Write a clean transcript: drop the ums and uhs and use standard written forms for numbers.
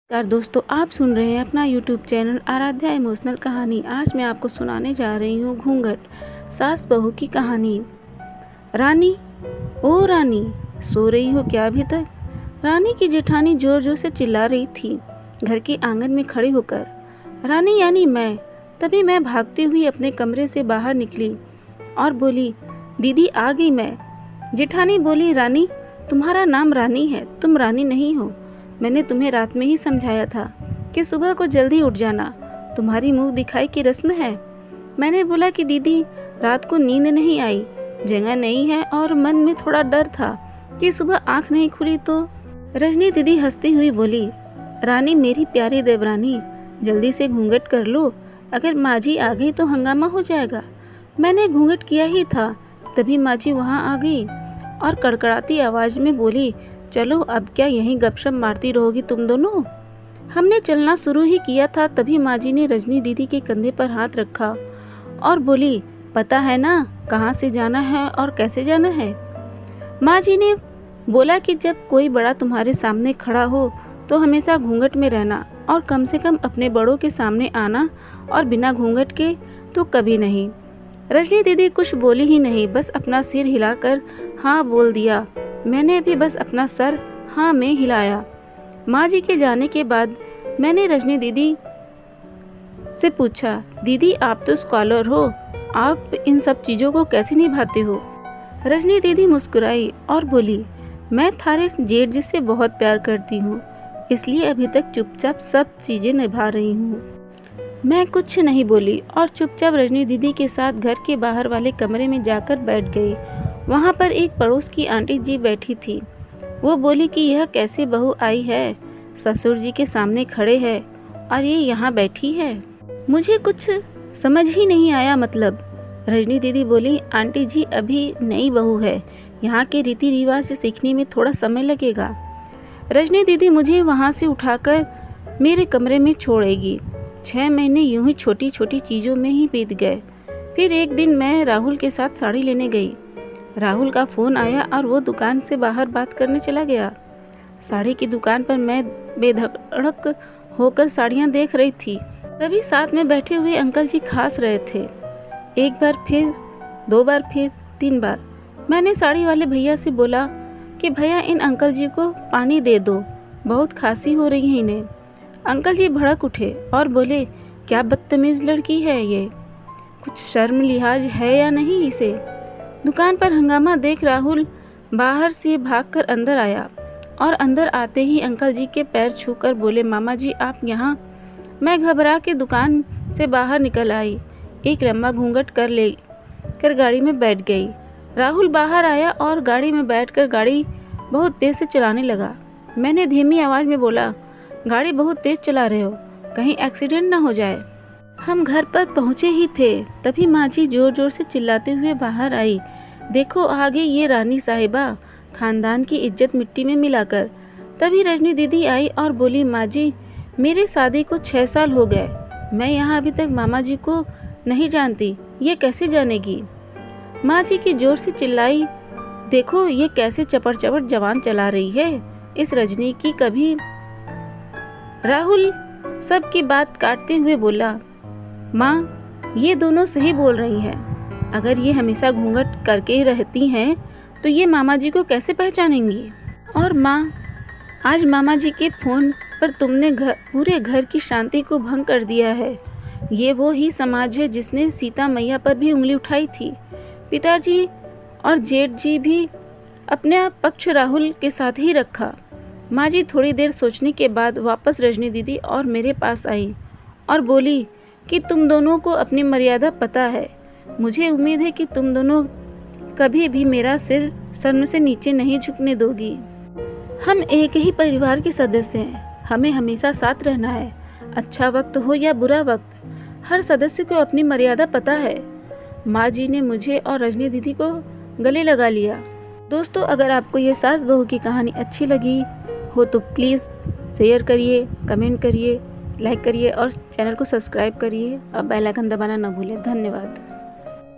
नमस्कार दोस्तों, आप सुन रहे हैं अपना यूट्यूब चैनल आराध्या इमोशनल कहानी। आज मैं आपको सुनाने जा रही हूँ घूंघट, सास बहू की कहानी। रानी, ओ रानी, सो रही हो क्या अभी तक? रानी की जेठानी जोर जोर से चिल्ला रही थी घर के आंगन में खड़े होकर। रानी यानी मैं। तभी मैं भागती हुई अपने कमरे से बाहर निकली और बोली, दीदी आ गई मैं। जेठानी बोली, रानी, तुम्हारा नाम रानी है, तुम रानी नहीं हो। मैंने तुम्हें रात में ही समझाया था कि सुबह को जल्दी उठ जाना, तुम्हारी मुंह दिखाई की रस्म है। मैंने बोला कि दीदी रात को नींद नहीं आई, जगह नहीं है और मन में थोड़ा डर था कि सुबह आंख नहीं खुली तो। रजनी दीदी हंसती हुई बोली, रानी मेरी प्यारी देवरानी, जल्दी से घूंघट कर लो, अगर माँ जी आ गई तो हंगामा हो जाएगा। मैंने घूंघट किया ही था, तभी माँ जी वहाँ आ गई और कड़कड़ाती आवाज़ में बोली, चलो अब क्या यहीं गपशप मारती रहोगी तुम दोनों? हमने चलना शुरू ही किया था, तभी माँ जी ने रजनी दीदी के कंधे पर हाथ रखा और बोली, पता है ना कहाँ से जाना है और कैसे जाना है? माँ जी ने बोला कि जब कोई बड़ा तुम्हारे सामने खड़ा हो तो हमेशा घूंघट में रहना और कम से कम अपने बड़ों के सामने आना, और बिना घूंघट के तो कभी नहीं। रजनी दीदी कुछ बोली ही नहीं, बस अपना सिर हिलाकर हाँ बोल दिया। मैंने भी बस अपना सर हाँ में हिलाया। माँ जी के जाने के बाद मैंने रजनी दीदी से पूछा, दीदी आप तो स्कॉलर हो, आप इन सब चीज़ों को कैसे निभाते हो? रजनी दीदी मुस्कुराई और बोली, मैं थारे जेठ जी से बहुत प्यार करती हूँ, इसलिए अभी तक चुपचाप सब चीज़ें निभा रही हूँ। मैं कुछ नहीं बोली और चुपचाप रजनी दीदी के साथ घर के बाहर वाले कमरे में जाकर बैठ गई। वहाँ पर एक पड़ोस की आंटी जी बैठी थी। वो बोली कि यह कैसे बहू आई है, ससुर जी के सामने खड़े है और ये यहाँ बैठी है। मुझे कुछ समझ ही नहीं आया मतलब। रजनी दीदी बोली, आंटी जी अभी नई बहू है, यहाँ के रीति रिवाज सीखने में थोड़ा समय लगेगा। रजनी दीदी मुझे वहाँ से उठाकर मेरे कमरे में छोड़ेगी। 6 महीने यूं ही छोटी छोटी चीज़ों में ही बीत गए। फिर एक दिन मैं राहुल के साथ साड़ी लेने गई। राहुल का फ़ोन आया और वो दुकान से बाहर बात करने चला गया। साड़ी की दुकान पर मैं बेधड़क होकर साड़ियाँ देख रही थी, तभी साथ में बैठे हुए अंकल जी खास रहे थे। एक बार फिर, 2 बार फिर, 3 बार मैंने साड़ी वाले भैया से बोला कि भैया इन अंकल जी को पानी दे दो, बहुत खांसी हो रही है इन्हें। अंकल जी भड़क उठे और बोले, क्या बदतमीज़ लड़की है ये, कुछ शर्म लिहाज है या नहीं इसे? दुकान पर हंगामा देख राहुल बाहर से भागकर अंदर आया और अंदर आते ही अंकल जी के पैर छूकर बोले, मामा जी आप यहाँ? मैं घबरा के दुकान से बाहर निकल आई, एक लंबा घूंघट कर गाड़ी में बैठ गई। राहुल बाहर आया और गाड़ी में बैठकर गाड़ी बहुत तेज़ से चलाने लगा। मैंने धीमी आवाज़ में बोला, गाड़ी बहुत तेज़ चला रहे हो, कहीं एक्सीडेंट ना हो जाए। हम घर पर पहुँचे ही थे, तभी माँ जी जोर जोर से चिल्लाते हुए बाहर आई, देखो आ गई ये रानी साहिबा, खानदान की इज्जत मिट्टी में मिलाकर। तभी रजनी दीदी आई और बोली, माँ जी मेरे शादी को 6 साल हो गए, मैं यहाँ अभी तक मामा जी को नहीं जानती, ये कैसे जानेगी? माँ जी की जोर से चिल्लाई, देखो ये कैसे चपड़ चपड़ जवान चला रही है इस रजनी की कभी। राहुल सबकी बात काटते हुए बोला, माँ ये दोनों सही बोल रही हैं, अगर ये हमेशा घूंघट करके रहती हैं तो ये मामा जी को कैसे पहचानेंगी? और माँ, आज मामा जी के फ़ोन पर तुमने पूरे घर की शांति को भंग कर दिया है। ये वो ही समाज है जिसने सीता मैया पर भी उंगली उठाई थी। पिताजी और जेठ जी भी अपना पक्ष राहुल के साथ ही रखा। माँ जी थोड़ी देर सोचने के बाद वापस रजनी दीदी और मेरे पास आई और बोली कि तुम दोनों को अपनी मर्यादा पता है, मुझे उम्मीद है कि तुम दोनों कभी भी मेरा सिर शर्म से नीचे नहीं झुकने दोगी। हम एक ही परिवार के सदस्य हैं, हमें हमेशा साथ रहना है, अच्छा वक्त हो या बुरा वक्त, हर सदस्य को अपनी मर्यादा पता है। माँ जी ने मुझे और रजनी दीदी को गले लगा लिया। दोस्तों, अगर आपको ये सास बहू की कहानी अच्छी लगी हो तो प्लीज़ शेयर करिए, कमेंट करिए, लाइक करिए और चैनल को सब्सक्राइब करिए और बेल आइकन दबाना ना भूलें। धन्यवाद।